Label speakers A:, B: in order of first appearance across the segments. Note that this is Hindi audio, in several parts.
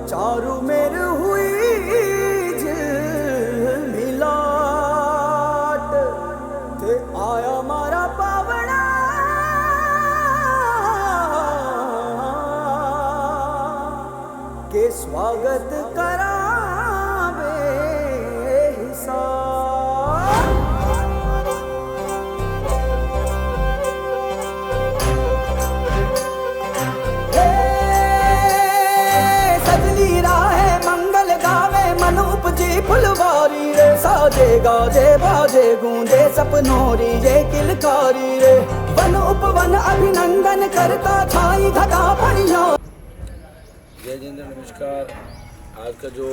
A: चारू मेर हुई झिलमिलाट ते आया मारा पावड़ा के स्वागत करावे हिसाब। सजनी राहे मंगल गावे मन उपजी फुलवारी रे, साजे गाजे बाजे गूंजे सपनोरी ये किलकारी रे, वन उपवन अभिनंदन करता छाई धगा बढ़िया।
B: जय जिंद्र, नमस्कार। आज का जो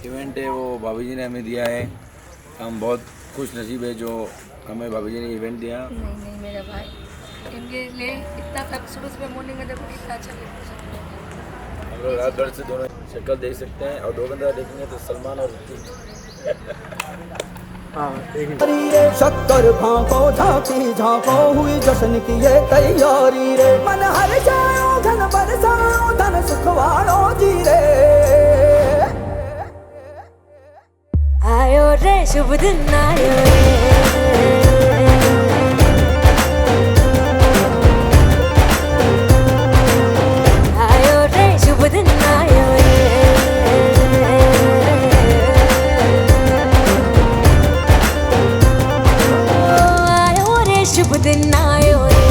B: इवेंट है वो भाभी जी ने हमें दिया है। हम बहुत खुश नसीब है जो हमें भाभी जी ने इवेंट दिया।
C: नहीं मेरा भाई, इनके लिए इतना तक सुबह मॉर्निंग में देखो कितना अच्छा लगता है।
B: हम लोग रात भर से दोनों शक्ल देख सकते हैं और दो घंटा देखेंगे तो सलमान और ऋतिक।
A: शक्कर भांको झांकी झांको हुई जश्न की ये तैयारी रे, मन हर जाओ धन बरसाओ धन सुखवाड़ो जी रे।
C: आयो रे शुभ दिन आयो रे, आयो रे शुभ दिन आयो रे, आयो रे शुभ दिन आयो रे,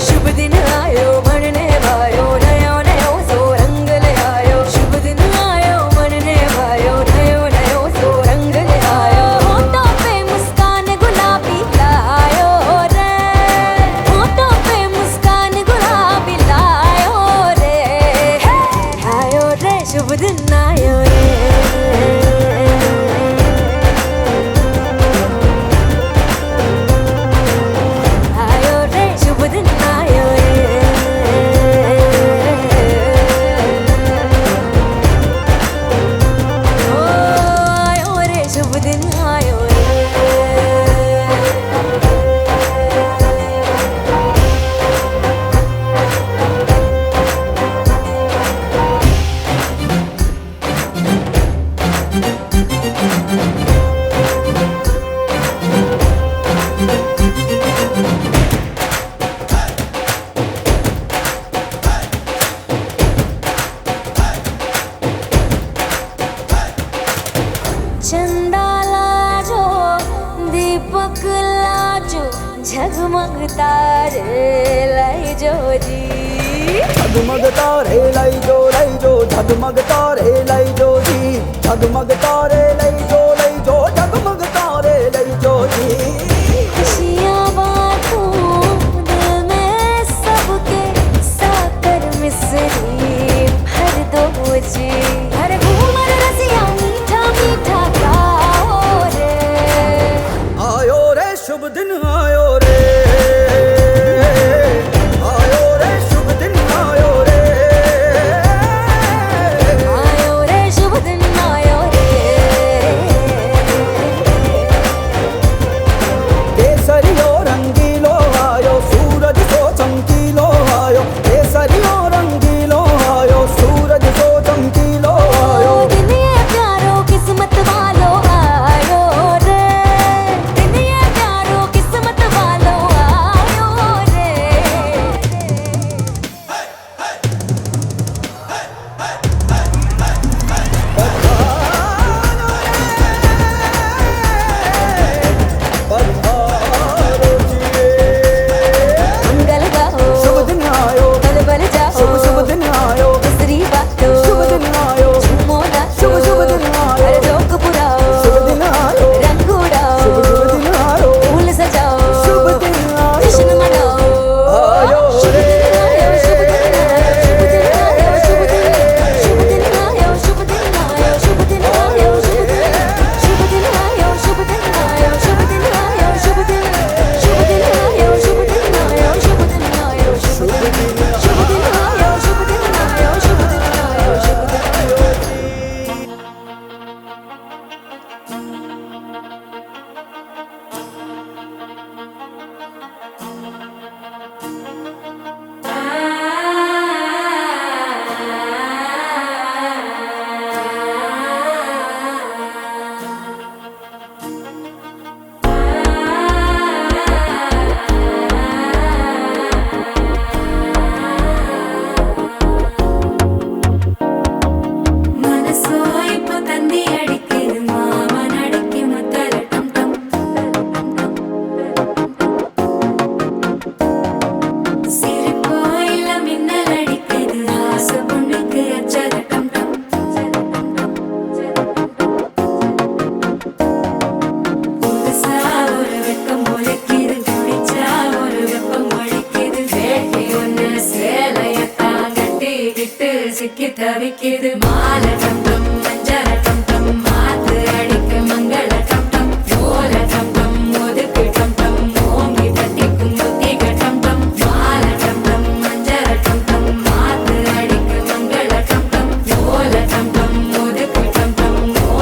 C: शुभ दिन आयो बनने भायो नयो नयो सो रंग ले आयो, शुभ दिन आयो बनने भायो नयो नयो सो रंग ले आयो, होठों पे मुस्कान गुलाबी लायो रे, होठों पे मुस्कान गुलाबी लायो रे, आयो रे शुभ दिन आयो रे, आयो रे शुभ दिन आयो रे, ओ आयो रे शुभ दिन आयो रे। चंदा लाजो दीपक लाजो झगमग तारे लाई जो जी,
A: झगमग तारे लाई जो झगमग तारे लाई जो जी, झगमग तारे लाई जो झगमग तारे लाई जो जी।
C: खुशियाँ बांटूं दिल में सबके साकर मिसरी भर दो जी, हर घूमर रसिया मीठा मीठा गाओ रे,
A: आयो रे शुभ दिन आयो रे, आयो रे शुभ दिन आयो रे,
C: आयो रे शुभ दिन आयो रे,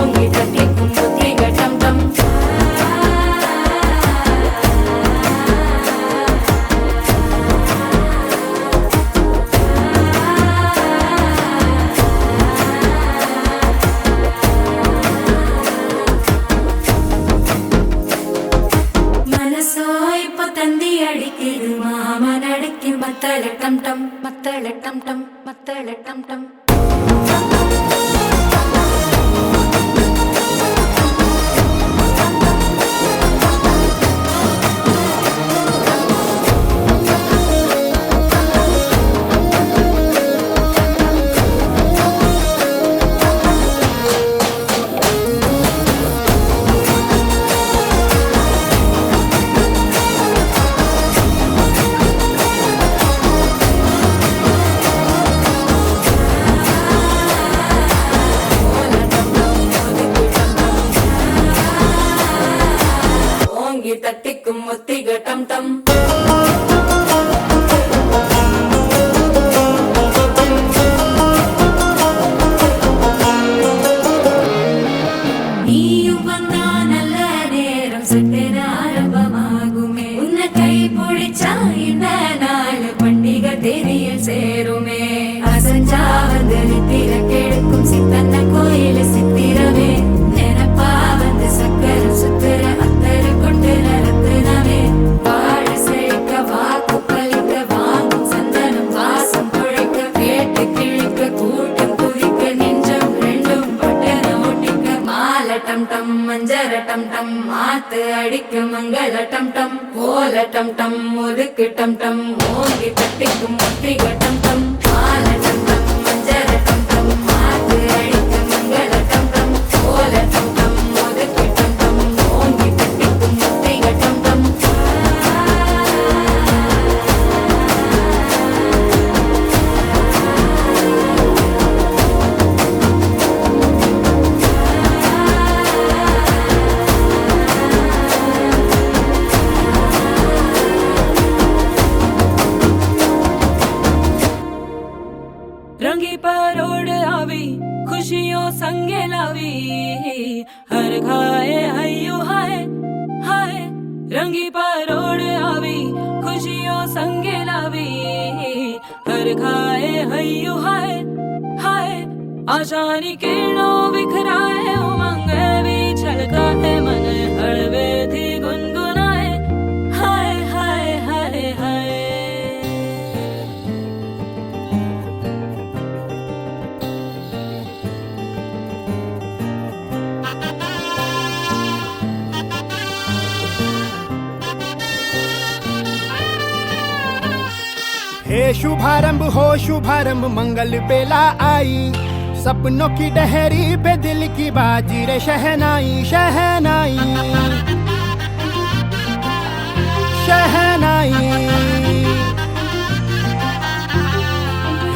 C: ஓங்கி தட்டிக்கும் முத்திக டம் டம் மனசோ இப்போ தந்தி அடிக்குது மாமன் அடிக்கும் மத்தள டம் டம் மத்தள டம் டம் மத்தள டம் டம் ஓங்கி தட்டிக்கும் முத்திக டம் டம் நீயும் வந்தா நல்ல நேரம் சட்டென ஆரம்பமாகுமே உன்னை கை பிடிச்சா இந்த நாள் பண்டிகை தேதியில் சேருமே அசஞ்சா வந்து நித்திர கெடுக்கும் சித்தன்ன கோயில சித்திரமே நினைப்பா வந்து சக்கர சுத்திர அத்தரு கொண்டு நடத்துனவே வாழ செழிக்க வாக்கு பலிக்க வாங்கும் சந்தனம் வாசம் குழைக்க கேட்டு கிழிக்க கூட்டம் குதிக்க நெஞ்சம் ரெண்டும் பட்டன ஒட்டிக்க மாலை டம் டம் மஞ்சர டம் டம் மாத்து அடிக்க மங்கள டம் டம் கோல டம் டம் ஒதுக்கு டம் டம் ஓங்கி தட்டிக்கும் முத்திக டம் டம் மாலை டம் டம் மஞ்சர டம் டம் மாத்து அடிக்க மங்கள டம் டம் கோல டம் டம் ஒதுக்கு டம் டம் ஓங்கி தட்டிக்கும் முத்திக டம் டம் रंगी परोड़ आवी खुशियों संगे लावी हर खाए हयो हाय हाय रंगी परोड़ आवी खुशियों संगे लावी हर खाए हयो हाय हाय आशानी किरणों बिखराए उमंग भी छलकाए मन हड़वे थी गुनगुनाए हाय हाय हाय हाय
D: हे शुभारंभ हो शुभारंभ मंगल बेला आई सपनों की डहरी पे दिल की बाजी रे शहनाई शहनाई शहनाई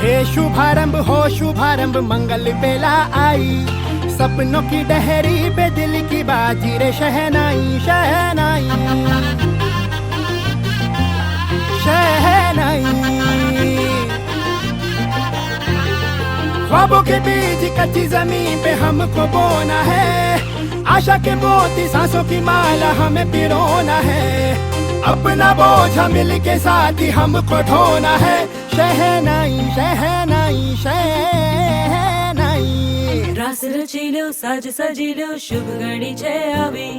D: हे शुभारंभ हो शुभारंभ मंगल बेला आई सपनों की डहरी पे दिल की बाजी रे शहनाई शहनाई शहनाई ख्वाबों के बीज कच्ची जमीन पे हमको बोना है आशा के मोती सांसों की माला हमें पिरोना है अपना बोझा मिल के साथ ही हमको ढोना है शहनाई शहनाई शहनाई
C: रास रचिलो साज सजिलो शुभ घड़ी छे आवी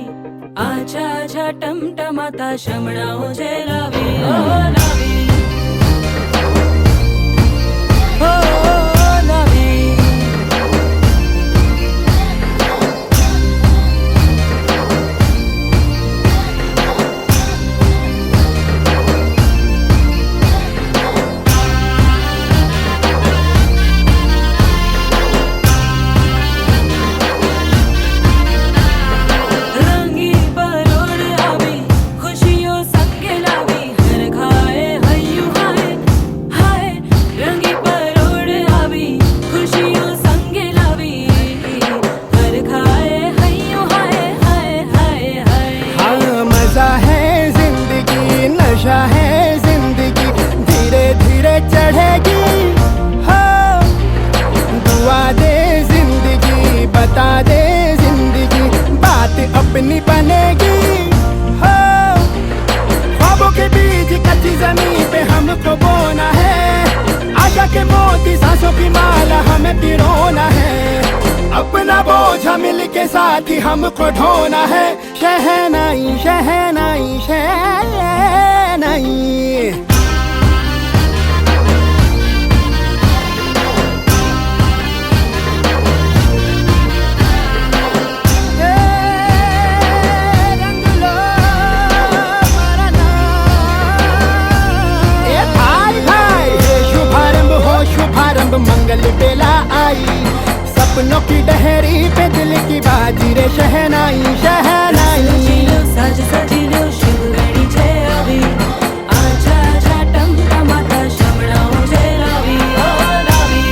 C: आछा आछा टमटमाता शमणाओ छे लावी ओ लावी ओ लावी रंगी परोड़ आवी खुशियों संगे लावी हर खाए
D: अपनी बनेगी हो। ख्वाबों के बीज कच्ची जमीन पे हमको बोना है, आशा के मोती सांसों की माला हमें पिरोना है। अपना बोझ मिल के साथ ही हमको ढोना है। शहनाई शहनाई शहनाई। मंगल बेला आई, सपनों की डहरी पे दिल की बाजी रे शहनाई शहनाई।
C: साज सजिलो शिवगणी छे अभी, आजा आजा टमटमाता शमणाओ छे रवि ओ रवि।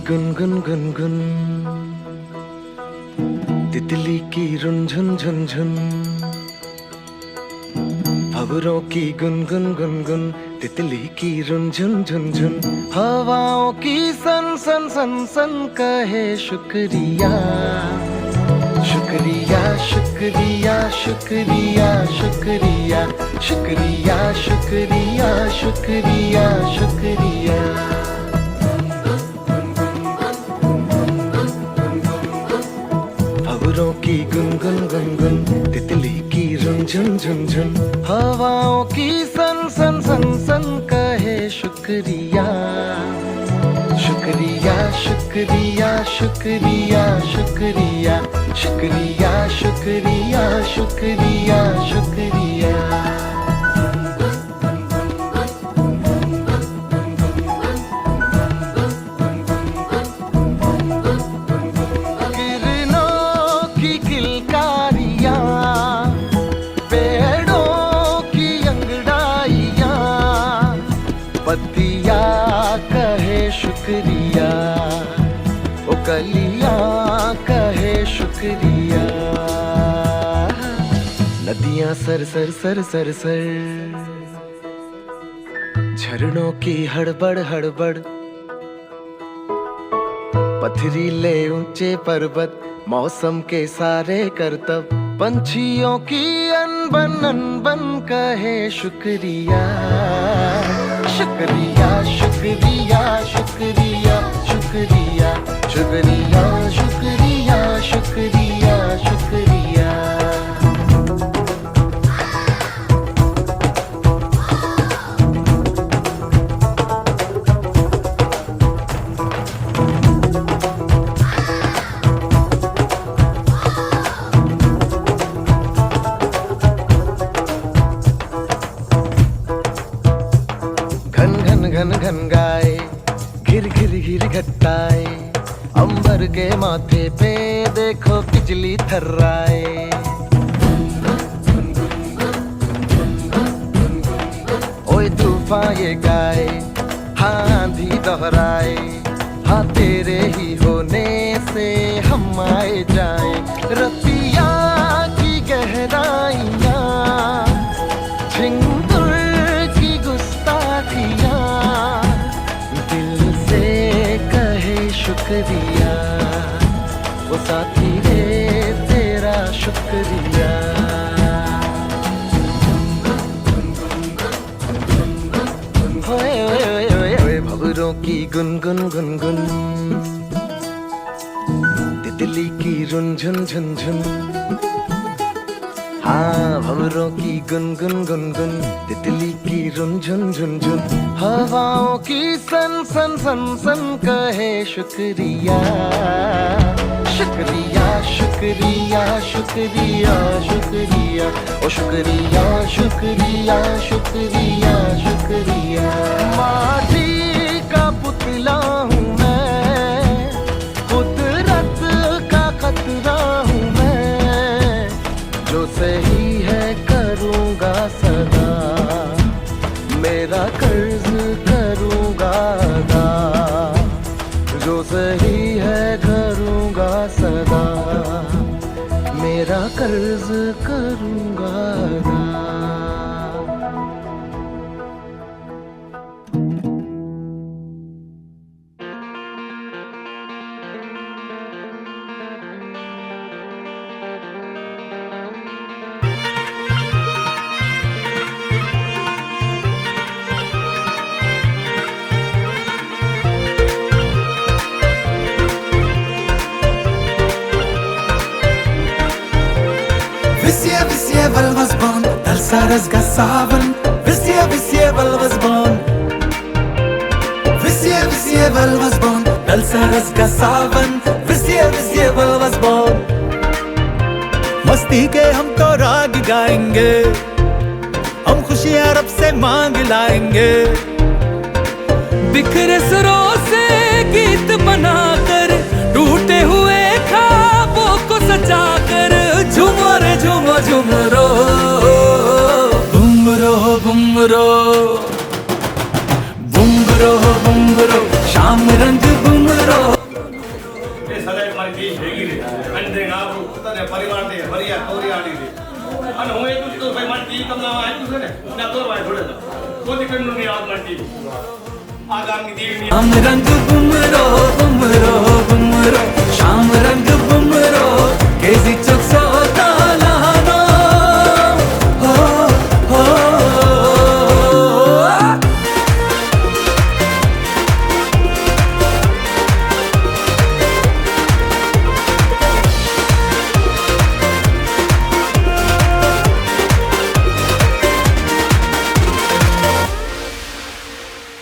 E: गुनगुन गुनगुन, तितली की रुनझुन झुनझुन। भंवरों की गुनगुन गुनगुन, तितली की रुनझुन झुनझुन। हवाओं की सन सन सन सन कहे शुक्रिया शुक्रिया शुक्रिया शुक्रिया शुक्रिया शुक्रिया शुक्रिया शुक्रिया शुक्रिया। भंवरों की गुनगुन गुनगुन, तितली की रुनझुन झुनझुन। हवाओं की सन सन सन सन कहे शुक्रिया शुक्रिया शुक्रिया शुक्रिया शुक्रिया शुक्रिया शुक्रिया शुक्रिया शुक्रिया। पत्तिया कहे शुक्रिया, ओ कलिया कहे शुक्रिया। नदियां sir sir sir sir sir, झरनों की हड़बड़ हड़बड़। पथरीले ऊंचे पर्वत, मौसम के सारे करतब। पंछियों की अनबन कहे शुक्रिया शुक्रिया शुक्रिया शुक्रिया शुक्रिया शुक्रिया शुक्रिया शुक्रिया शुक्रिया। घन घन गाए, घिर घिर घिर घटाए। अंबर के माथे पे देखो बिजली थर्राए। ओए तूफान ये गाए, हाँ आंधी दोहराए। हाँ तेरे ही होने से हम आए जाए। रतिया की गहराइयाँ, झिंगुर की गुस्ताखियाँ। दिल से कहे शुक्रिया, वो साथी रे तेरा शुक्रिया। ओए ओए ओए ओए भंवरों की गुनगुन गुनगुन, तितली तितली की रुनझुन झुनझुन, हाँ भंवरों की गुनगुन गुनगुन, तितली की रुनझुन झुनझुन, हवाओं की सन सन सन सन कहे शुक्रिया शुक्रिया शुक्रिया शुक्रिया शुक्रिया ओ शुक्रिया शुक्रिया शुक्रिया शुक्रिया। माटी का पुतला हूँ मैं, कुदरत का खतरा हूँ मैं, जो सही है करूँगा सदा, मेरा कर्ज करूँगा अदा, जो सही है करूँगा सदा, मेरा कर्ज करूँगा अदा।
A: Visje vel was born, Dalsaras gasavan. Visje vel was born. Visje vel was born, Dalsaras gasavan. Visje vel was born. मस्ती के हम तो राग गाएंगे, हम खुशियाँ रब से मांग लाएंगे, बिखरे सुरों से गीत बनाकर, टूटे हुए ख्वाबों को सजाकर, झूमो रे झूमो झूमरो, बुमरो बुमरो बुमरो बुमरो, शाम रंग बुमरो।
F: परिवार दे बढ़िया तोरी आड़ी दे અને હું એટલું જ કહું ભાઈ મારી ટીવી તમને આપ્યું છે ને ના તોરવાય થોડે કોઈ દીકરી નું નહીં આવ મારી ટીવી આગામી દેવી
A: शाम रंग बुमरो बुमरो बुमरो, शाम रंग बुमरो, केजी चौक सो तालानो हो हो।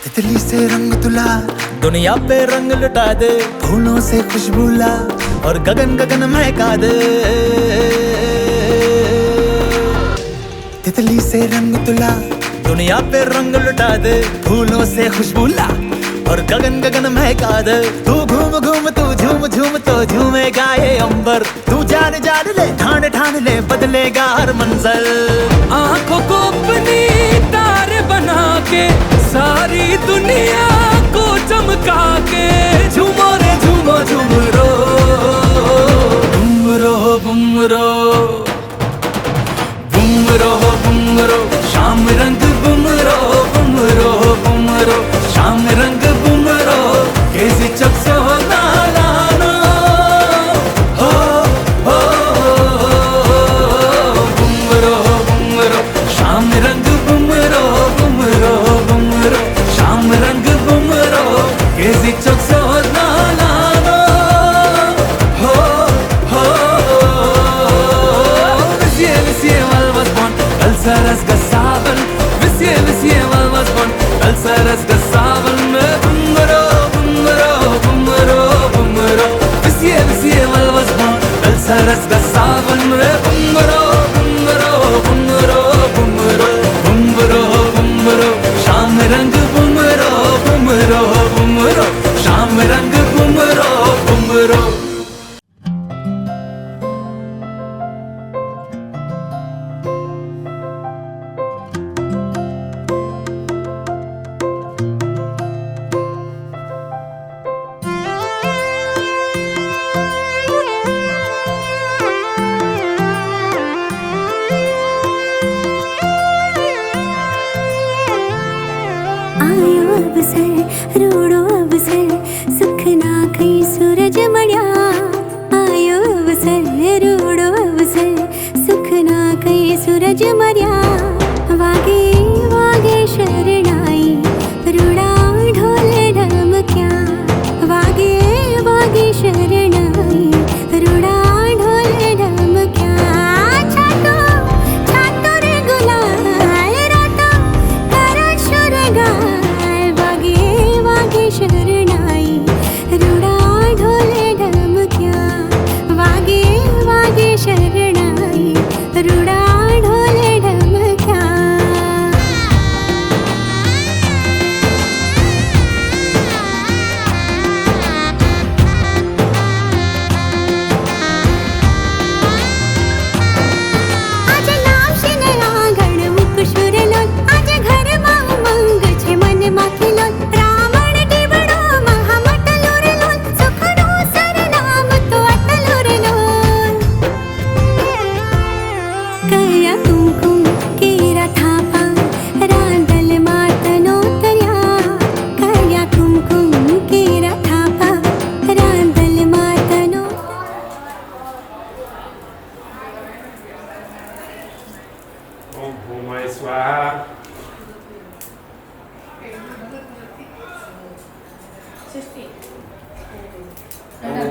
A: तितली से रंग तुला, दुनिया पे रंग लुटा दे, फूलों से खुशबू ला और गगन गगन महका दे। तितली से रंग तुला, दुनिया पे रंग लुटा दे, फूलों से खुशबू ला और गगन गगन महका दे। तू घूम घूम तू झूम झूम तो झूमेगा ये अंबर, तू जान जान ले ठान ठान ले बदलेगा हर मंजर। आंखों को अपनी तारे बना के, सारी दुनिया को चमका के, झूमो रे झूमो झूमरो, बुमरो बुमरो बुमरो बुमरो, शाम रंग बुमरो बुमरो बुमरो, शाम रंग बुमरो, केजी चौक से हो नालानो हो हो। बुमरो बुमरो, शाम रंग बुमरो बुमरो बुमरो, शाम रंग बुमरो, केजी चौक से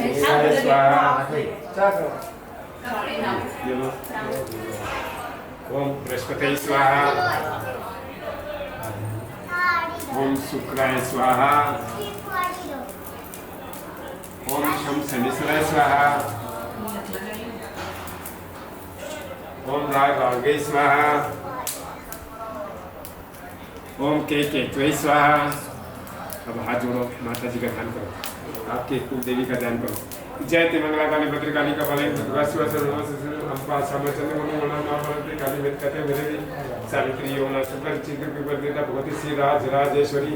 F: केशाय स्वाहा ओम बृहस्पति स्वाहा ओम शुक्राय स्वाहा ओम शम शनीश्वराय स्वाहा ओम राघवे स्वाहा ओम के स्वाहा। अब हाथ जोड़ो, माता जी का ध्यान करो, आपके कुल देवी का ध्यान करो। जय ते मंगला काली भद्रकाली का बले काली वेद कहते मेरे सावित्री ओम शुक्र चित्र विवर्धिता भगवती श्री राज राजेश्वरी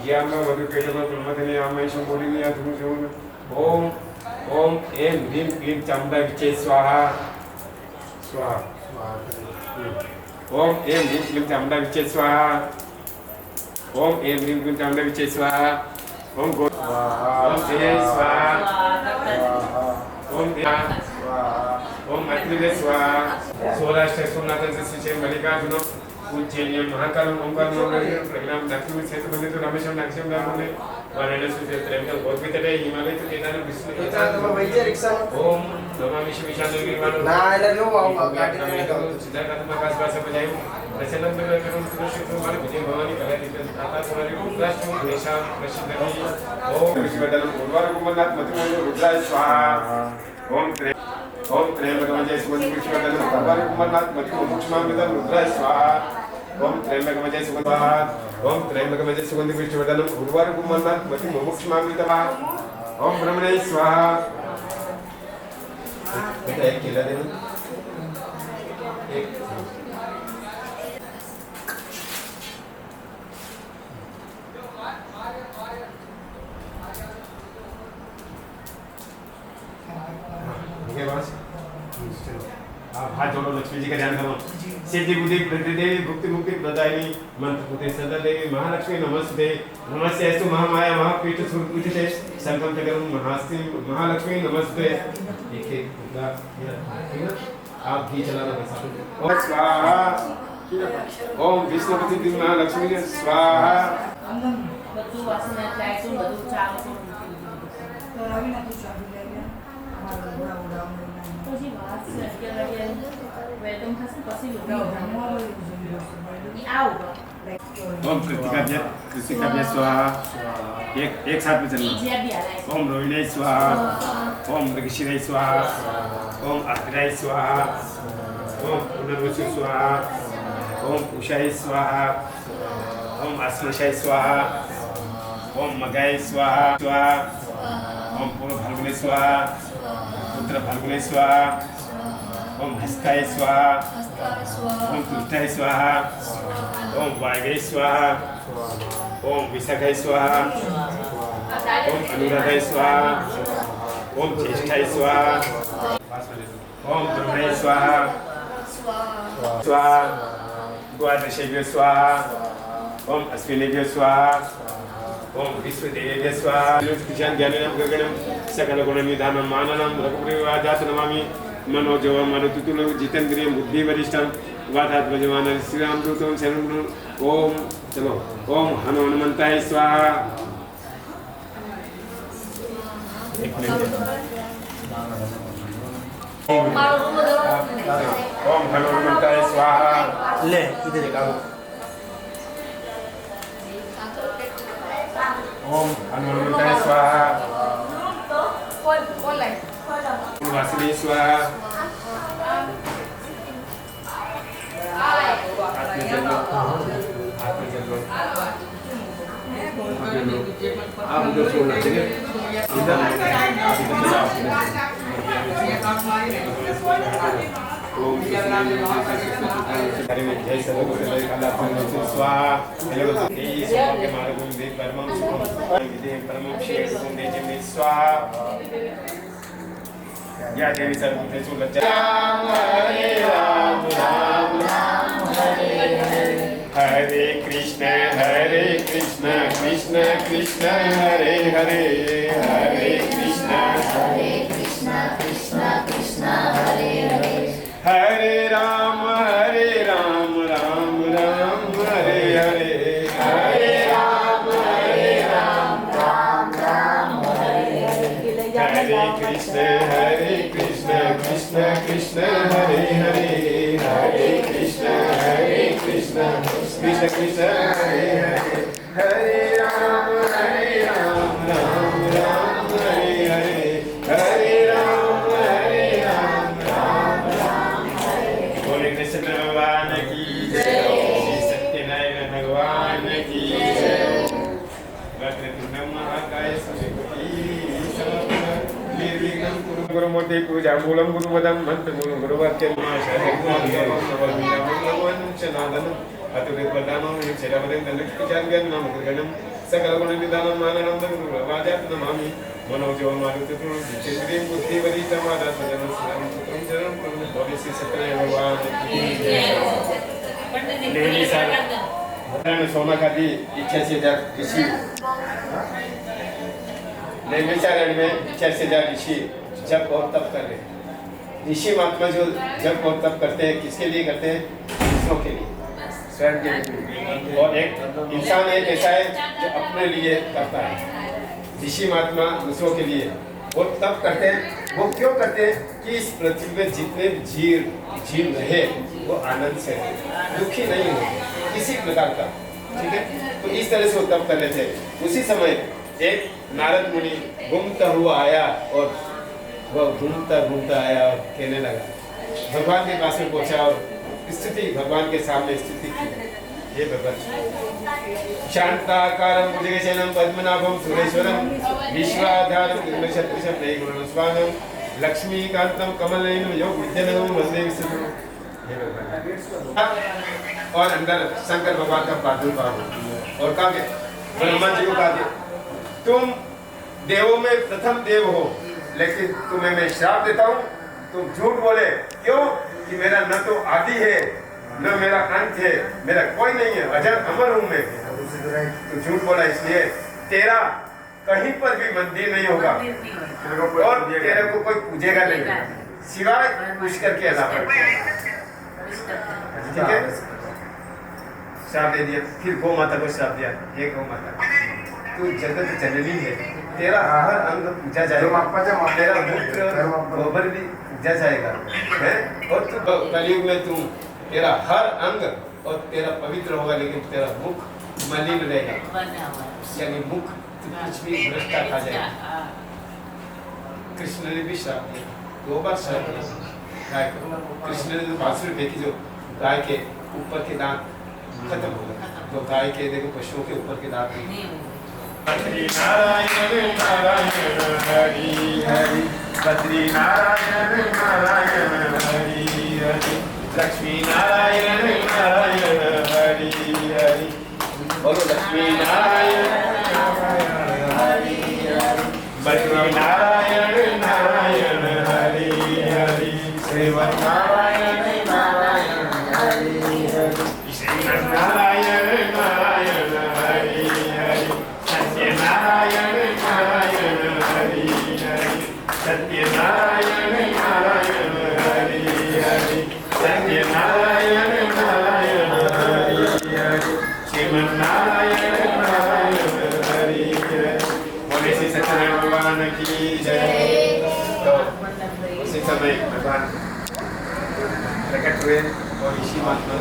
F: याम मधु कैटम ब्रह्मधने आमेशम बोलिनी अधुम ओम ओम ऐं ह्रीं क्लीं चामुंडा विचे स्वाहा स्वाहा ओम ऐं ह्रीं क्लीं चामुंडा विचे स्वाहा ओम ऐं ह्रीं क्लीं चामुंडा विचे स्वाहा ओम गो ओम जय स्वाहा ओम ओम मैत्री स्वाहा सौराष्ट्र सोमनाथ श्री मल्लिकार्जुन उज्जैन महाकाल ओंकार प्रज्ञान दक्षिण क्षेत्र बंदित रामेश्वर नागेश्वर नामने वाराणसी से त्र्यंबक गौतमी तटे हिमालय तो केदार विष्णु ओम नमामि शिव विशाल गिरिवाण ना એટલે જો ગાડી લઈને તો સિદ્ધાર્થ આકાશ પાસે બજાયું પ્રસન્ન કરું કૃષ્ણ કુમાર વિજય ભવાની કલા દીપે કાકા કુમારી રૂદ્રાષ્ટમ હમેશા પ્રસિદ્ધ ઓમ વિશ્વદલ ઉર્વાર કુમારનાથ મધુમય રૂદ્રાય સ્વાહા ओम त्र्यंबकमजय सुगंध विश्वदल उर्वार कुमारनाथ मधुमय मुक्षमामृतम रुद्राय स्वाहा ओम त्र्यंबकमजय सुगंध स्वाहा ओम त्र्यंबकमजय सुगंध विश्वदल उर्वार कुमारनाथ मधुमय मुक्षमामृतम ओम ब्रह्मणे स्वाहा। बेटा एक केला दे दो एक आप हाथ जोड़ो, लक्ष्मी जी का ध्यान करो। सिद्धि बुद्धि प्रति देवी भुक्ति मुक्ति प्रदायिनी मंत्र पुते सदा देवी महालक्ष्मी नमस्ते नमस्ते अस्तु महामाया महापीठ सुरपूजिते संकल्प करूं महास्ति महालक्ष्मी नमस्ते। एक एक आप घी चलाना बस। ओम स्वाहा ओम विष्णुपति दिन महालक्ष्मी स्वाहा
G: બધું વાસના લાઈટો બધું ચાલતું તો રવિના તું ચાબી લઈ લે મારા ઉડા ઉડા પછી વાત છે કે લગે વેલકમ થશે પછી ઈ આવ
F: ओम कृतिका स्वाहा एक साथ में चलना। ओम रोहिणी स्वाहा ओम मृगशिराय स्वाहा ओम अर्कराय स्वाहा ओम पुनर्वसु स्वाहा ओम उषाय स्वाहा ओम अस्मशाय स्वाहा ओम मगाय स्वाहा स्वाहा ओम पूर्व फाल्गुने स्वाहा उत्तर फाल्गुने स्वाहा ओम हस्ताय स्वाहा ओम तुष्टाय स्वाहा ओम वायवे स्वाहा ओम विशाखाय स्वाहा ओम अनुराधाय स्वाहा ओम ज्येष्ठाय स्वाहा ओम ब्रह्मणे स्वाहा स्वाहा द्वादशेभ्यो स्वाहा ओम अश्विनेभ्यो स्वाहा ओम विश्वदेवेभ्यो स्वाहा किशान ज्ञानिनां गगनं सकलगुणनिधानं माननं रघुप्रियवाजात नमामि मनोजवं मनुतुलं जितेन्द्रियं बुद्धिवरिष्ठं वातात्मजमान श्री राम दूतम शरण ओम चलो ओम हनुमंताय स्वाहा ओम हनुमंताय स्वाहा
E: ले इधर एक आओ
F: ओम हनुमंताय स्वाहा वासुदेव स्वाहा
B: आप उधर छोड़ना चाहिए
F: जय सर्वगुण स्वाहा स्वाहा या देवी सर्वभूतेषु लज्जा हरे राम राम राम हरे कृष्ण कृष्ण कृष्ण हरे हरे हरे कृष्ण कृष्ण कृष्ण हरे हरे हरे राम राम राम हरे हरे हरे राम राम राम हरे हरे हरे कृष्ण कृष्ण कृष्ण हरे हरे, हरे कृष्ण कृष्ण कृष्ण हरे हरे, हरे राम राम राम हरे हरे, हरे राम राम राम। बोले कृष्ण भगवान की जय, श्री सत्यनारायण भगवान की जय। वक्रतुंड महाकाय सूर्यकोटि समप्रभ निर्विघ्नं कुरु। गुरुमूर्ति पूजा मूलम गुरुपदम मंत्र मूल गुरुवाक्यं सकल गुण निधानं माननं गुरुवाजात् नमामि। मनोजो मारुतिं जितेन्द्रियं बुद्धिवरितं वादात्मजनं सुतं चरणं प्रभु बोले श्री सत्यनारायण भगवान की जय। लेडी साहब सोमा का दी 86,000 ऋषि नैमिषारण्य में 86,000 ऋषि जप और तप कर रहे। ऋषि महात्मा जो जप और तप करते हैं किसके लिए करते हैं? दूसरों के लिए, स्वयं के लिए। और एक इंसान एक ऐसा है जो अपने लिए करता है। ऋषि महात्मा दूसरों के लिए वो तप करते हैं। वो क्यों करते हैं कि इस पृथ्वी में जितने जीव रहे वो आनंद से दुखी नहीं हो किसी प्रकार का, ठीक है। तो इस तरह से वो तप कर रहे थे। उसी समय एक नारद मुनि घूमता हुआ आया और वह घूमता आया और कहने लगा, भगवान के पास में पहुंचा और स्थिति भगवान के सामने स्थिति की। ये भगवान शांताकारं भुजगशयनं पद्मनाभं सुरेश्वरं विश्वाधारं निर्मलशत्रुशं नैगुणस्वानं लक्ष्मीकान्तं कमलनयनं योगविद्यानगं वन्दे विष्णुं। हे भगवान। और अंदर शंकर भगवान का प्रादुर्भाव और कहा ब्रह्मा जी को कहा तुम देवों में प्रथम देव हो, लेकिन तुम्हें मैं श्राप देता हूँ तुम झूठ बोले। क्यों? कि मेरा न तो आदि है न मेरा अंत है, मेरा कोई नहीं है, अजर अमर हूँ मैं। तो झूठ बोला इसलिए तेरा कहीं पर भी मंदिर नहीं होगा और तेरे को कोई पूजेगा नहीं सिवाय पुष्कर के अलावा, ठीक है। श्राप दे दिया। फिर गौ माता को श्राप दिया, हे गौ माता तू जगत जननी है, तेरा हर अंग पूजा जाएगा, तेरा मूत्र गोबर भी पूजा जाएगा, है। और तू कलयुग में तू तेरा हर अंग और तेरा पवित्र होगा, लेकिन तेरा मुख मलिन रहेगा, यानी मुख कुछ भी भ्रष्टा खा जाएगा। कृष्ण ने भी श्राप दिया, 2 बार श्राप दिया गाय को। कृष्ण ने जो बांसुरी फेंकी, जो गाय के ऊपर के दांत खत्म हो गए, तो गाय के देखो पशुओं के ऊपर के दांत नहीं। बद्री नारायण नारायण हरि हरि, बद्री नारायण नारायण हरि हरि, लक्ष्मी नारायण नारायण हरि हरि, बोलो लक्ष्मी नारायण नारायण हरि हरि, बद्री नारायण नारायण हरि हरि, श्रीवत नारायण नारायण हरि हरि, श्री नारायण नारायण हरि हरि, नारायण नारायण हरि हरि, सत्य नारायण नारायण हरि हरि, सत्य नारायण नारायण हरि हरि, श्रीमन नारायण नारायण हरि हरि। बोले श्री सत्यनारायण भगवान की जय। तो उसी समय भगवान प्रकट हुए और ऋषि महात्मा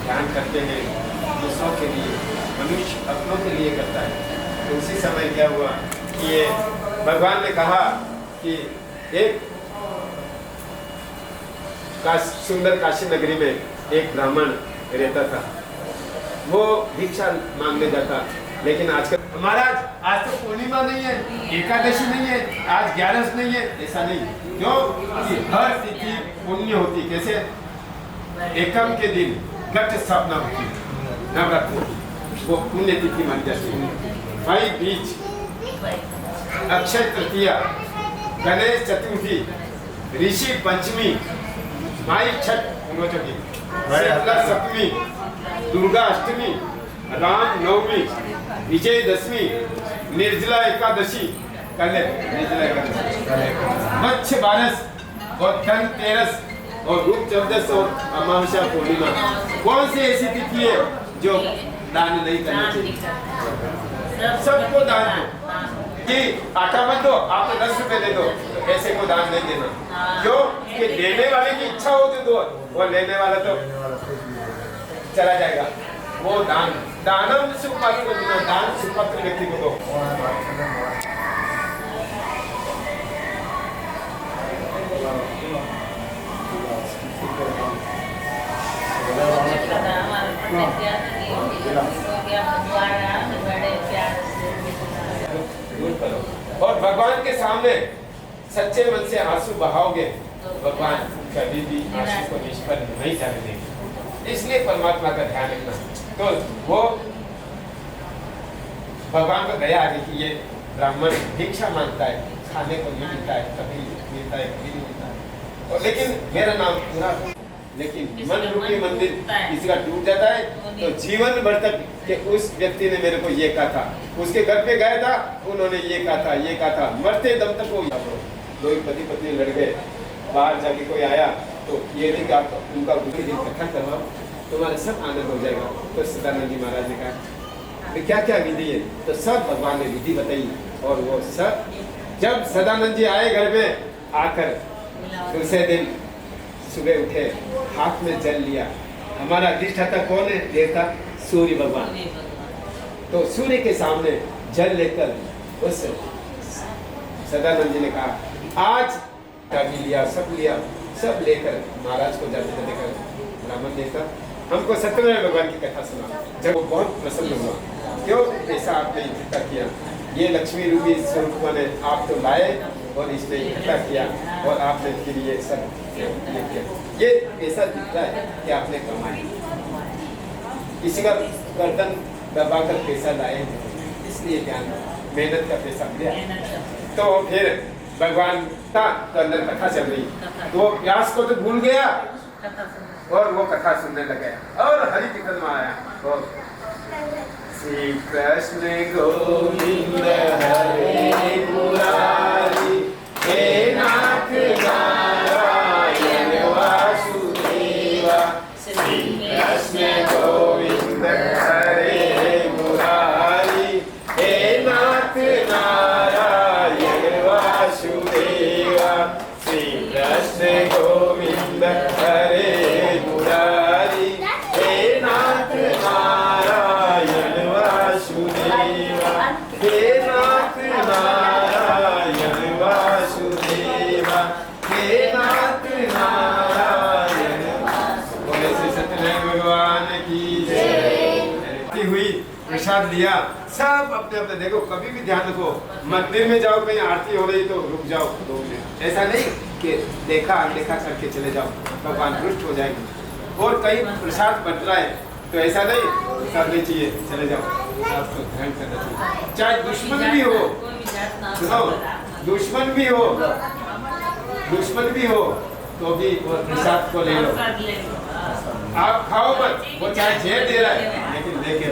F: ध्यान करते हैं दूसरों के लिए, मनुष्य अपनों के लिए करता है। तो उसी समय क्या हुआ कि ये भगवान ने कहा कि एक सुंदर काशी नगरी में एक ब्राह्मण रहता था। वो भिक्षा मांगने जाता, लेकिन आजकल महाराज आज तो पूर्णिमा नहीं है, एकादशी नहीं है, आज 11 नहीं है, ऐसा नहीं। क्यों? कि हर तिथि पुण्य होती। कैसे? एकम के दिन घट स्थापना होती है, नवरात्र, वो पुण्य तिथि मानी जाती है। भाई बीज, अक्षय तृतीया, गणेश चतुर्थी, ऋषि पंचमी, माई छठ की, शीतला सप्तमी, दुर्गा अष्टमी, राम नवमी, विजयदशमी, निर्जला एकादशी, कल निर्जला एकादशी, मत्स्य बारस और धनतेरस और रूप चौदस और अमावस्या पूर्णिमा। कौन सी ऐसी तिथि है जो दान नहीं करना चाहिए? सबको दान दो। कि आटा मत दो, आपको 10 रुपए दे दो, दान नहीं देना। क्यों कि देने वाले की इच्छा हो तो दो, और लेने वाला तो चला जाएगा। वो दान दानम सुपात्र दान सुपात्र व्यक्ति को दो। और भगवान के सामने सच्चे मन से आंसू बहाओगे, भगवान कभी भी आंसू को निष्फल नहीं जाने देंगे। इसलिए परमात्मा का ध्यान रखना। तो वो भगवान को दया आ गई कि ये ब्राह्मण भिक्षा मांगता है, खाने को नहीं मिलता है, कभी मिलता है कभी नहीं मिलता है, और लेकिन मेरा नाम पूरा, लेकिन मन रूपी मंदिर किसी का टूट जाता है तो जीवन भर तक कि उस व्यक्ति ने मेरे को ये कहा था, उसके घर पे गया था, उन्होंने ये कहा था, ये कहा था, मरते दम तक वो दो पति पत्नी लड़ गए, बाहर जाके कोई आया तो ये नहीं कि आप उनका बुद्धि दिन कथा करवाओ, तुम्हारे सब आनंद हो जाएगा। तो सदानंद जी महाराज ने कहा तो क्या क्या विधि है, तो सब भगवान ने विधि बताई। और वो सब जब सदानंद जी आए घर में, आकर दूसरे दिन सुबह उठे, हाथ में जल लिया। हमारा अधिष्ठाता कौन है? देवता सूर्य भगवान। तो सूर्य के सामने जल लेकर उस सदानंद जी ने कहा आज का भी लिया, सब लेकर महाराज को जाते जाते कर ब्राह्मण देवता हमको सत्यनारायण भगवान की कथा सुना। जब वो बहुत प्रसन्न हुआ, क्यों ऐसा आपने इकट्ठा किया, ये लक्ष्मी रूपी स्वरूप ने आप तो लाए और इसने इकट्ठा किया और आपने फिर ये सब किया, ये ऐसा दिख रहा है कि आपने कमाई, किसी का गर्दन दबाकर पैसा लाए, इसलिए ध्यान मेहनत का पैसा मिला। तो फिर भगवान का अंदर कथा चल रही, तो व्यास को तो भूल गया और वो कथा सुनने लगे और हरि कीर्तन में आया और श्री कृष्ण गोविंद हरे मुरारी हे नाथ नारायण वासुदेवा। श्री कृष्ण गोविंद हरे मुरारी हे नाथ नारायण वासुदेवा। श्री कृष्ण गोविंद हरे मुरारी हे नाथ नारायण वासुदेवा। हे नाथ नारायण वासुदेवा। हे नाथ नारायण। बोले श्री सत्यनारायण भगवान की जय। हुई प्रसाद लिया, सब अपने अपने देखो, कभी भी ध्यान रखो, मंदिर में जाओ कहीं आरती हो रही तो रुक जाओ 2 मिनट, ऐसा नहीं कि देखा अनदेखा करके चले जाओ, भगवान रुष्ट हो जाएंगे। और कहीं प्रसाद बट रहा है तो ऐसा नहीं प्रसाद नहीं चाहिए चले जाओ, आपको ध्यान करना चाहिए। चाहे दुश्मन भी हो, सुनो, दुश्मन भी हो तो भी प्रसाद को ले लो, आप खाओ मत, वो चाहे जेल दे रहा है लेकिन लेके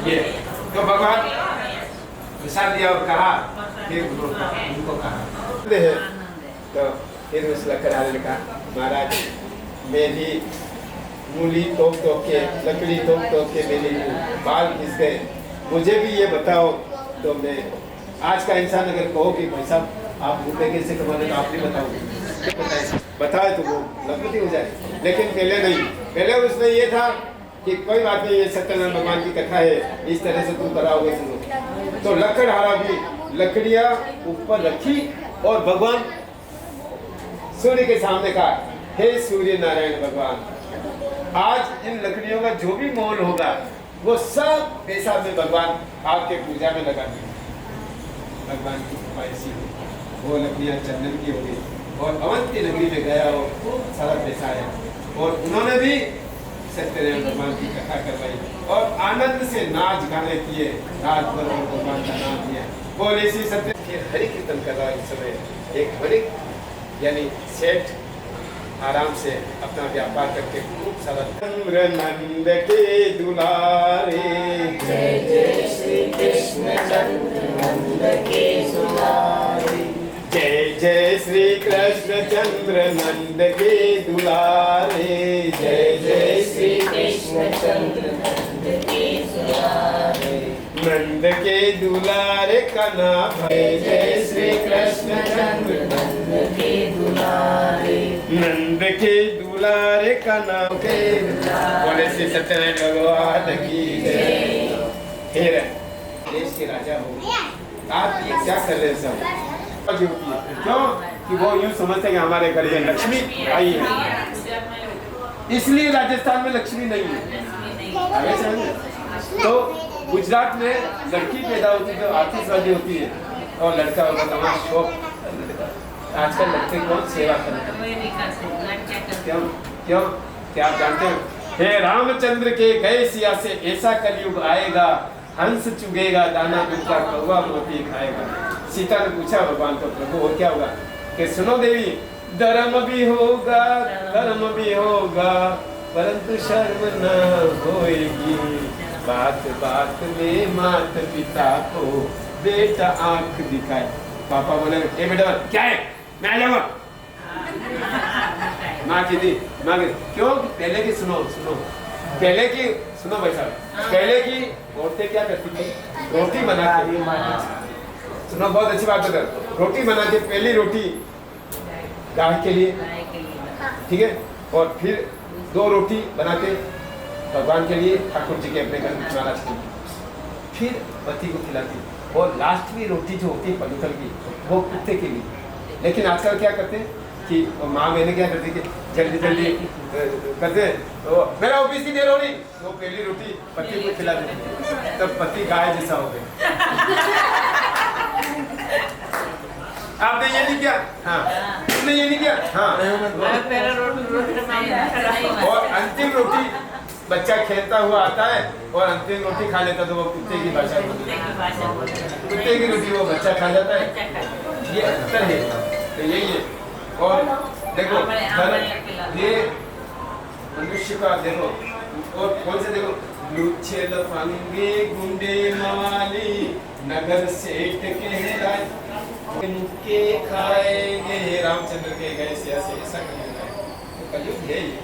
F: ये। तो भगवान प्रसाद दिया और कहा, फिर उनको कहा तो फिर उस लकड़हारे ने कहा महाराज मैं भी मूली तोप के लकड़ी तोप के मेरे बाल घिस गए, मुझे भी ये बताओ। तो मैं आज का इंसान अगर कहो कि भाई साहब आप रुपये कैसे कमाते तो आप नहीं बताओगे, बताए तो वो लखपति हो जाए, लेकिन पहले नहीं, पहले उसमें ये था कि कोई बात नहीं, ये सत्यनारायण भगवान की कथा है, इस तरह से तुम कराओगे सुनो। तो लकड़हारा भी लकड़ियां ऊपर रखी और भगवान सूर्य के सामने कहा हे सूर्य नारायण भगवान, आज इन लकड़ियों का जो भी मोल होगा वो सब पैसा में भगवान आपके पूजा में लगा दिया। भगवान की कृपा ऐसी हुई, वो लकड़ियां चंदन की हो गई और अवंती नगरी में गया और सारा पैसा आया और उन्होंने भी सत्यनारायण भगवान की कथा करवाई और आनंद से नाच गाने किए, रात भर भगवान का नाम किया। बोले श्री सत्य हरि कीर्तन कर रहा है। इस समय एक वणिक यानी सेठ आराम से अपना व्यापार करके खूब सारा चंद्र नंद के दुलारे, जय जय श्री कृष्ण चंद्र नंद के दुलारे, जय जय श्री कृष्ण चंद्र नंद के दुलारे, जय जय श्री कृष्ण चंद्र नंद के दुलारे, नंद के दुलारे का नाम, जय जय श्री कृष्ण चंद्र दुलारे का नाम के बोले श्री सत्यनारायण भगवान की जय। फिर देश के राजा हो, आप ये क्या कर रहे हैं सब? क्यों कि वो यूं समझते हैं कि हमारे घर में लक्ष्मी आई है, इसलिए राजस्थान में लक्ष्मी नहीं है। तो गुजरात में लड़की पैदा होती है तो आतिशबाजी होती है, और लड़का होगा तमाम शौक। आजकल लड़के कौन सेवा करते हैं? क्यों क्यों क्या आप जानते हो? हे रामचंद्र के गए सिया से ऐसा कलयुग आएगा, हंस चुगेगा दाना दूध का, कौवा मोती खाएगा। सीता ने पूछा भगवान को, प्रभु और क्या होगा? कि सुनो देवी, धर्म भी होगा कर्म भी होगा, परंतु शर्म न होएगी। बात बात में माता पिता को बेटा आंख दिखाए। पापा बोले, ए बेटा क्या है, मैं आ जाऊंगा। माँ की दी माँ की, क्यों? पहले की सुनो सुनो, पहले की सुनो भाई साहब, पहले की औरतें क्या करती थी? रोटी बना के, सुनो बहुत अच्छी बात है, रोटी बना के, पहली रोटी गाय के लिए, ठीक है, और फिर 2 रोटी बनाते भगवान के लिए, ठाकुर जी के अपने घर में महाराज के, फिर पति को खिलाती, और लास्टवी रोटी जो होती है पलूकल की, वो कुत्ते के लिए। लेकिन आजकल क्या करते हैं कि माँ बहने क्या करती कि जल्दी जल्दी करते हैं, तो मेरा ऑफिस की देर हो रही, तो पहली रोटी पति को खिला देते, तब पति गाय जैसा हो गए। आपने ये नहीं किया? हाँ, तुमने ये नहीं किया? हाँ। और अंतिम रोटी बच्चा खेलता हुआ आता है, और अंतिम रोटी खा लेता तो वो कुत्ते की भाषा बोलता है, कुत्ते की रोटी वो बच्चा खा जाता है। ये अंतर है, तो यही है। और देखो ये मनुष्य का देखो, और कौन से देखो, लुच्छे लफंगे गुंडे मवाली नगर सेठ कहलाए, इनके खाएंगे रामचंद्र के गए से ऐसा करेगा। तो कलयुग है ये,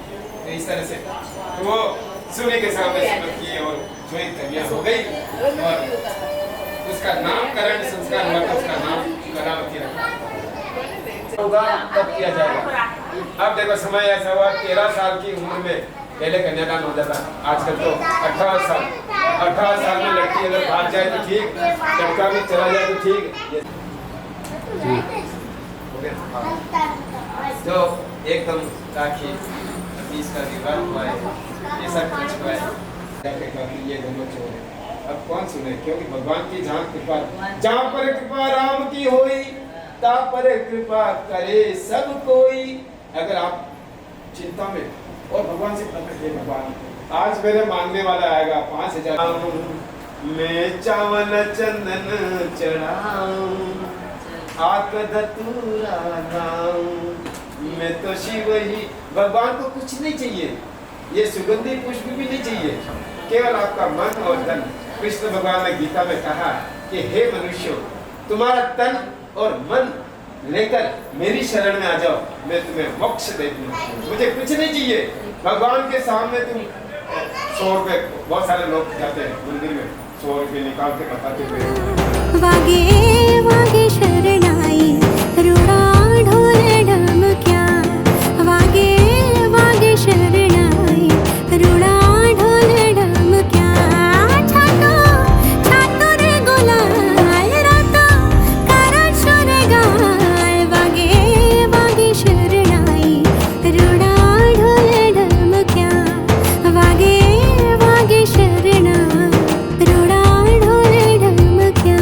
F: तो इस तरह से तो वो सूर्य के सामने सिमट किए, और जो एक कन्या हो गई, और उसका नामकरण संस्कार हुआ, तो उसका नाम करावती रखा होगा, तब किया जाएगा। अब देखो समय ऐसा हुआ, 13 साल की उम्र में पहले कन्यादान हो जाता, आजकल तो 18 साल में लड़की अगर भाग जाए तो ठीक, लड़का भी चला जाए तो ठीक। जो एकदम राखी 20 का विवाह हुआ है, ऐसा कुछ हुआ है, ये दोनों चोर है। अब कौन सुने? क्योंकि भगवान की जहाँ कृपा, जहाँ पर कृपा राम की होई, ता पर कृपा करे सब कोई। अगर आप चिंता में और भगवान से प्रकट है, भगवान आज मेरे मांगने वाला आएगा 5000, मैं चावल चंदन चढ़ाऊं, आक धतूरा लाऊं, मैं तो शिव ही। भगवान को कुछ नहीं चाहिए, ये सुगंधी पुष्प भी नहीं चाहिए, केवल आपका मन और धन। कृष्ण भगवान ने गीता में कहा कि हे मनुष्यों, तुम्हारा तन और मन लेकर मेरी शरण में आ जाओ, मैं तुम्हें मोक्ष दे दूंगा। मुझे कुछ नहीं चाहिए। भगवान के सामने तुम 100 रुपए, बहुत सारे लोग जाते हैं मंदिर में 100 रुपए निकाल के बताते हुए,
C: वागे वागे शरणाई रुड़ा ढोल ढमक्या, वागे वागे शरणाई रुड़ा ढोल ढमक्या, छातो छातो रे गोलाय राता करत शोरे गाय, वागे वागे शरणाई रुड़ा ढोल ढमक्या, वागे वागे शरणाई रुड़ा ढोल ढमक्या।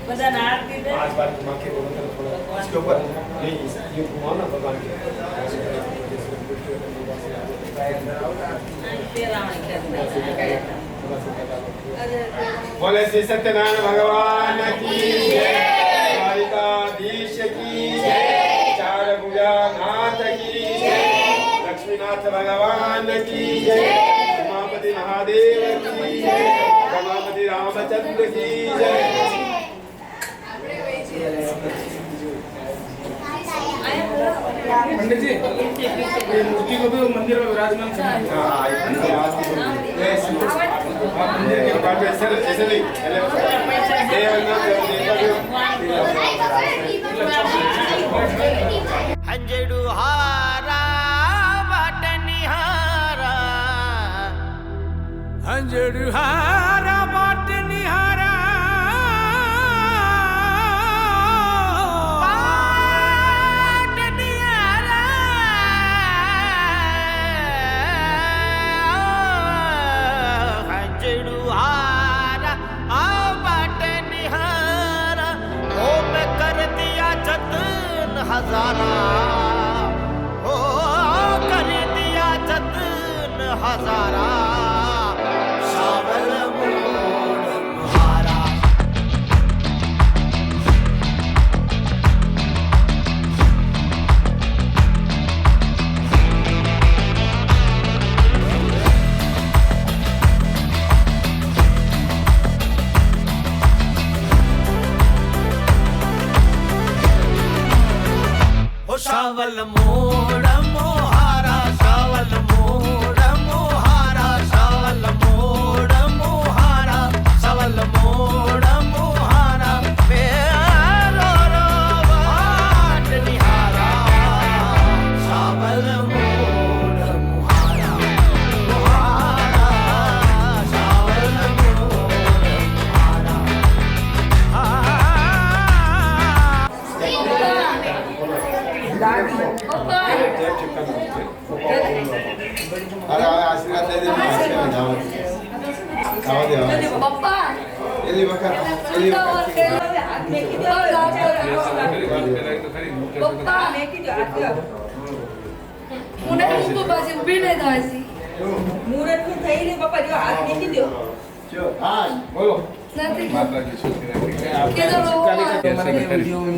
G: બધા આરતી દે
F: आज बार घुमा के दोनों तरफ थोड़ा इसके ऊपर नहीं ये घुमाओ ना भगवान के बोले श्री सत्यनारायण भगवान की जय, द्वारिकाधीश की जय, चार भुजा नाथ की जय, लक्ष्मीनाथ भगवान की जय, उमापति महादेव की जय, रमापति रामचंद्र की जय। पंडित जी ये मूर्ति को भी मंदिर में विराजमान
A: हंजड़ू हारा बाटनिहारा हंजड़ू हारा बाटनिहारा हजारा हो कर दिया जतन हजारा सावल मोड़ मुहारा सावल मोड़ मोहारा सावल मोड़ मोहारा सावल मोड़ मोहारा सावल मोड़ मोहारा मेरो रो बाट निहारा सावल मोड़ मोहारा मोहारा सावल मोड़ मोहारा
F: अरे आशीर्वाद दे दे
G: पप्पा
F: एली बका एली
G: पप्पा मैं की मुने को बाजी उभी नहीं दासी मुरे को થઈ ને પપ્પા જો હાથ મેકી દો
F: जो हां बोलो
G: નથી
F: माता की शुक्र है
G: કે દો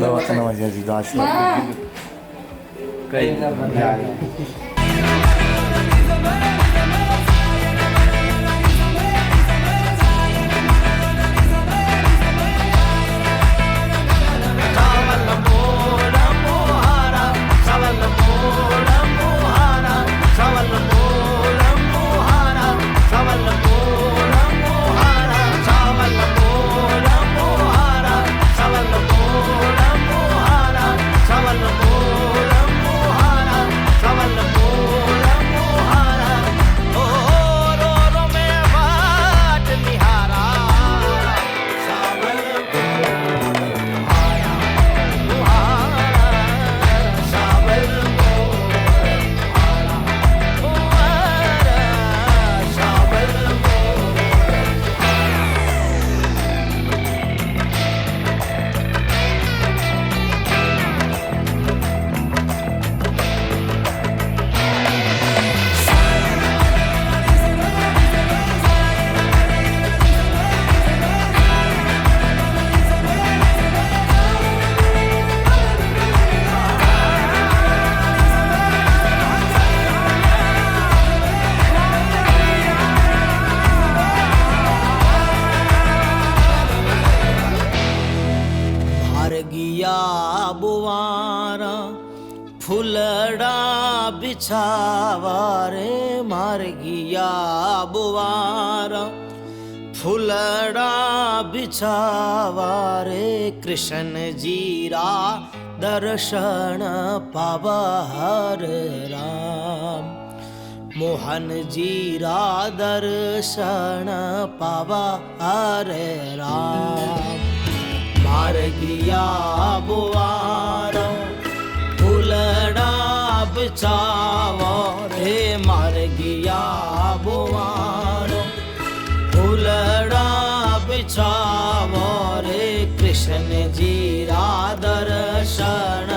E: दवाखाना माझ्या गाछ
F: कहीं ना बना
A: Saval बिछावा रे मार्गिया बुवारा फुलड़ा बिछावा रे कृष्ण जीरा दर्शन पावा हर राम मोहन जीरा दर्शन पावा हरे राम मार्गिया बुवारा फुलड़ा बिछावा रे मार्गिया बुवारा फुलड़ा बिछावा रे कृष्ण जीरा दर्शन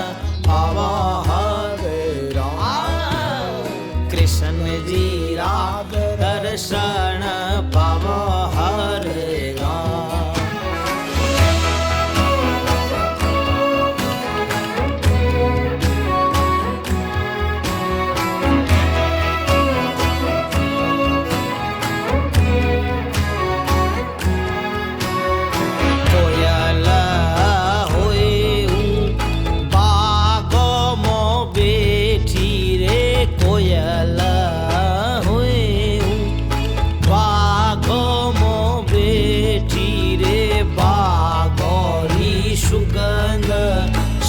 A: पावा हरे राम कृष्ण जीरा दर्शन पावा हरे राम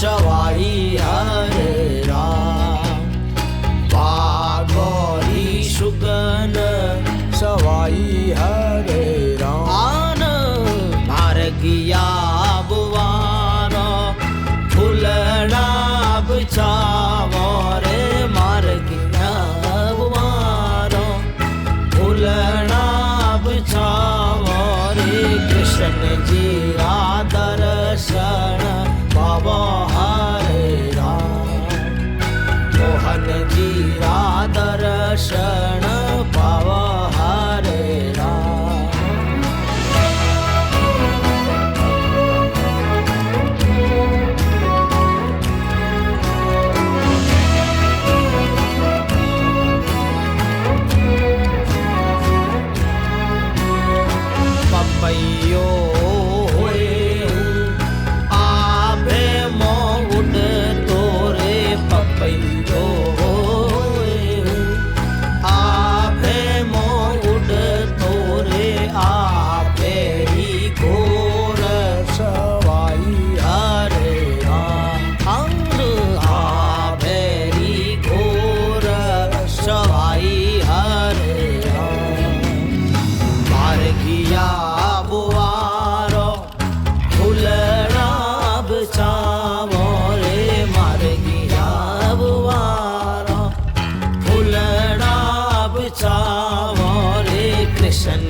A: सवाई हरे राम बागोरी सुगन सवाई हरे राम आन मार्गिया बुवारा फुलड़ा बिछावा रे मार्गिया बुवारा फुलड़ा बिछावा रे कृष्ण जीरा दर्शन बाबा हरे राम मोहन जीरा दर्शन पावा हरे राम पपैयो कृष्ण